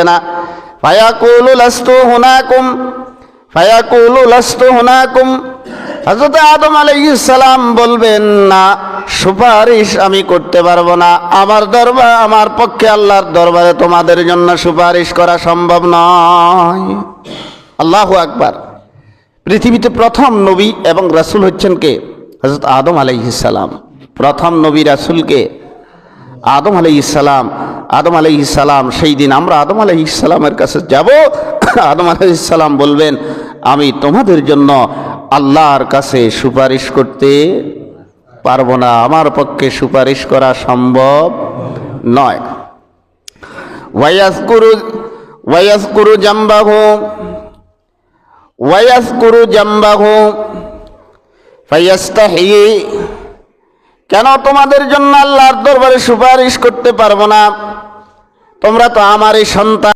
না। ফায়াকুলু লাস্তু হুনাকুম ফায়াকুলু লাস্তু হুনাকুম, হযরত আদম আলাইহিস সালাম বলবেন, না, সুপারিশ আমি করতে পারবো না, আমার পক্ষে আল্লাহর দরবারে তোমাদের জন্য সুপারিশ করা সম্ভব নয়। আল্লাহু আকবার। পৃথিবীতে প্রথম নবী এবং রাসূল হচ্ছেন কে? হযরত আদম আলাইহিস সালাম। প্রথম নবী রাসূলকে আদম আলাইহিস সালাম। আদম আলাইহিস সালাম, সেই দিন আমরা আদম আলাইহিস সালামের কাছে যাব, আদম আলাইহিস সালাম বলবেন, আমি তোমাদের জন্য আল্লাহর কাছে সুপারিশ করতে পারবো না, আমার পক্ষে সুপারিশ করা সম্ভব নয়। ওয়ায়াজকুরু জামবাহু ফায়াস্তাহি, কেন তোমাদের জন্য আল্লাহর দরবারে সুপারিশ করতে পারবো না? তোমরা তো আমারই সন্তান।